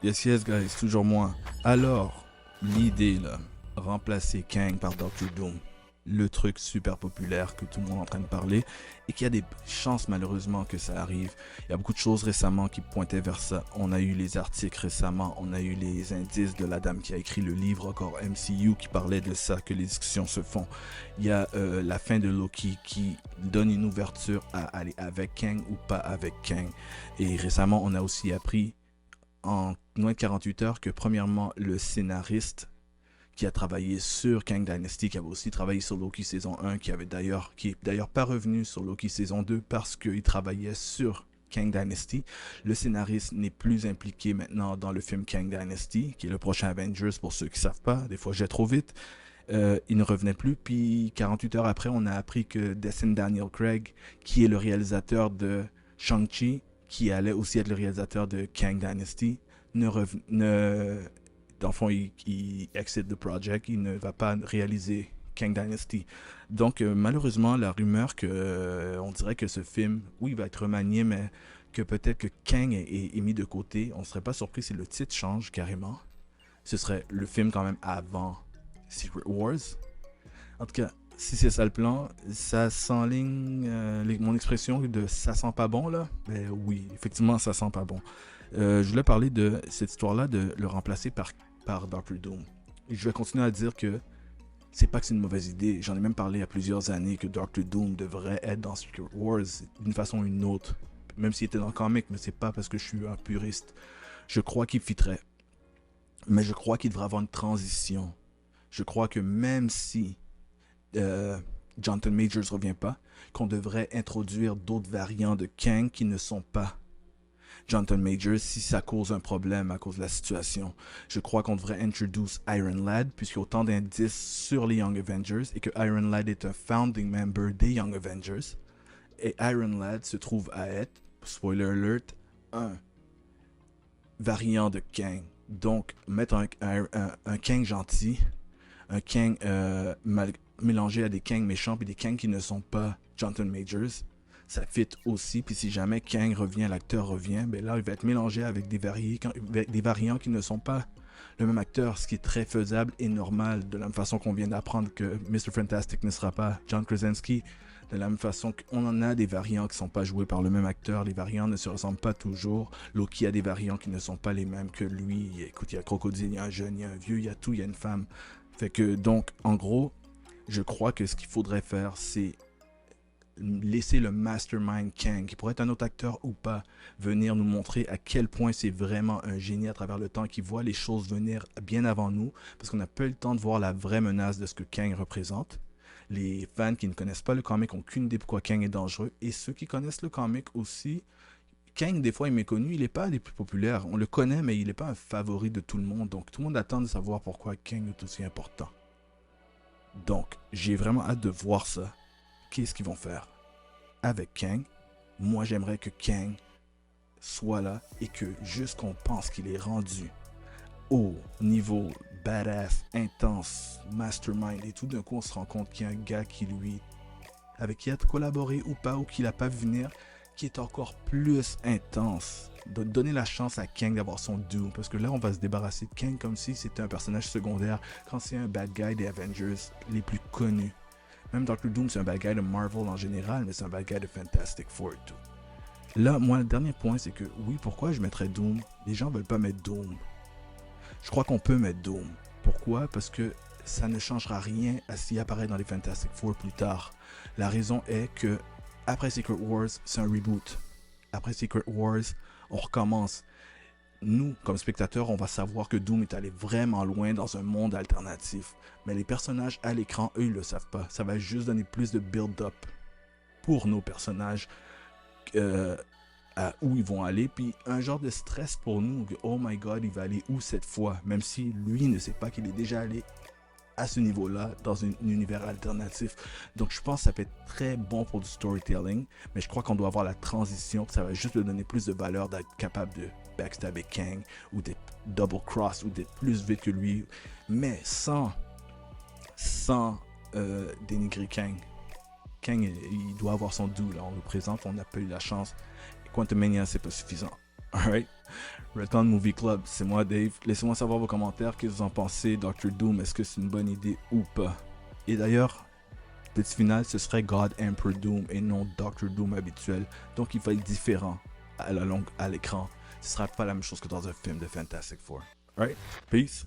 Yes, yes, guys, toujours moi. Alors, l'idée là, remplacer Kang par Doctor Doom. Le truc super populaire que tout le monde est en train de parler et qu'il y a des chances malheureusement que ça arrive. Il y a beaucoup de choses récemment qui pointaient vers ça. On a eu les articles récemment, on a eu les indices de la dame qui a écrit le livre encore MCU qui parlait de ça, que les discussions se font. Il y a la fin de Loki qui donne une ouverture à aller avec Kang ou pas avec Kang. Et récemment, on a aussi appris en moins de 48 heures que premièrement le scénariste qui a travaillé sur Kang Dynasty, qui avait aussi travaillé sur Loki saison 1, qui est d'ailleurs pas revenu sur Loki saison 2 parce qu'il travaillait sur Kang Dynasty. Le scénariste n'est plus impliqué maintenant dans le film Kang Dynasty, qui est le prochain Avengers pour ceux qui savent pas. Des fois, j'ai trop vite. Il ne revenait plus. Puis 48 heures après, on a appris que Destin Daniel Craig, qui est le réalisateur de Shang-Chi, qui allait aussi être le réalisateur de Kang Dynasty, dans le fond, il exit the project, il ne va pas réaliser Kang Dynasty. Donc, malheureusement, la rumeur que on dirait que ce film, oui, il va être remanié, mais que peut-être que Kang est mis de côté. On ne serait pas surpris si le titre change carrément. Ce serait le film quand même avant Secret Wars. En tout cas, si c'est ça le plan, ça s'enligne, mon expression de ça sent pas bon là, ben oui, effectivement ça sent pas bon. Je voulais parler de cette histoire-là de le remplacer par Doctor Doom. Et je vais continuer à dire que c'est pas que c'est une mauvaise idée. J'en ai même parlé il y a plusieurs années que Doctor Doom devrait être dans Secret Wars d'une façon ou une autre. Même s'il était dans le comic, mais c'est pas parce que je suis un puriste. Je crois qu'il fitterait. Mais je crois qu'il devrait avoir une transition. Je crois que même si Jonathan Majors revient pas, qu'on devrait introduire d'autres variants de Kang qui ne sont pas Jonathan Majors si ça cause un problème à cause de la situation. Je crois qu'on devrait introduce Iron Lad puisqu'il y a autant d'indices sur les Young Avengers et que Iron Lad est un founding member des Young Avengers. Et Iron Lad se trouve à être, spoiler alert, un variant de Kang. Donc, mettre un Kang gentil, un Kang mélangé à des Kang méchants puis des Kang qui ne sont pas Jonathan Majors, ça fit aussi. Puis si jamais Kang revient, l'acteur revient, ben là il va être mélangé avec des variants qui ne sont pas le même acteur, ce qui est très faisable et normal, de la même façon qu'on vient d'apprendre que Mr. Fantastic ne sera pas John Krasinski, de la même façon qu'on en a des variants qui ne sont pas joués par le même acteur, les variants ne se ressemblent pas toujours. Loki a des variants qui ne sont pas les mêmes que lui. Écoute, il y a Crocodile, il y a un jeune, il y a un vieux, il y a tout, il y a une femme. Fait que donc, en gros, je crois que ce qu'il faudrait faire, c'est laisser le mastermind Kang, qui pourrait être un autre acteur ou pas, venir nous montrer à quel point c'est vraiment un génie à travers le temps, qui voit les choses venir bien avant nous, parce qu'on n'a pas eu le temps de voir la vraie menace de ce que Kang représente. Les fans qui ne connaissent pas le comic n'ont aucune idée pourquoi Kang est dangereux, et ceux qui connaissent le comic aussi, Kang, des fois, est méconnu, il n'est pas des plus populaires. On le connaît, mais il n'est pas un favori de tout le monde, donc tout le monde attend de savoir pourquoi Kang est aussi important. Donc, j'ai vraiment hâte de voir ça. Qu'est-ce qu'ils vont faire avec Kang? Moi, j'aimerais que Kang soit là et que juste qu'on pense qu'il est rendu au niveau badass, intense, mastermind et tout d'un coup on se rend compte qu'il y a un gars qui lui, avec qui il a collaboré ou pas, ou qu'il n'a pas vu venir, qui est encore plus intense. De donner la chance à Kang d'avoir son Doom, parce que là on va se débarrasser de Kang comme si c'était un personnage secondaire quand c'est un bad guy des Avengers les plus connus. Même Doctor Doom, c'est un bad guy de Marvel en général, mais c'est un bad guy de Fantastic Four et tout. Là, moi, le dernier point, c'est que oui, pourquoi je mettrais Doom? Les gens veulent pas mettre Doom. Je crois qu'on peut mettre Doom. Pourquoi? Parce que ça ne changera rien à s'il apparaît dans les Fantastic Four plus tard. La raison est que après Secret Wars, c'est un reboot. Après Secret Wars, on recommence. Nous, comme spectateurs, on va savoir que Doom est allé vraiment loin dans un monde alternatif. Mais les personnages à l'écran, eux, ils le savent pas. Ça va juste donner plus de build-up pour nos personnages à où ils vont aller. Puis un genre de stress pour nous. Que, oh my god, il va aller où cette fois? Même si lui ne sait pas qu'il est déjà allé à ce niveau-là, dans un univers alternatif. Donc je pense que ça peut être très bon pour du storytelling, mais je crois qu'on doit avoir la transition, que ça va juste lui donner plus de valeur d'être capable de backstabber Kang, ou d'être double cross, ou d'être plus vite que lui, mais sans dénigrer Kang. Kang, il doit avoir son due, là, on le présente, on n'a pas eu la chance. Quantumania, c'est pas suffisant. Alright? Return Movie Club, c'est moi Dave. Laissez-moi savoir vos commentaires, qu'est-ce que vous en pensez, Doctor Doom, est-ce que c'est une bonne idée ou pas? Et d'ailleurs, petit final, ce serait God Emperor Doom et non Doctor Doom habituel. Donc il va être différent à la longue, à l'écran. Ce sera pas la même chose que dans un film de Fantastic Four. Alright? Peace.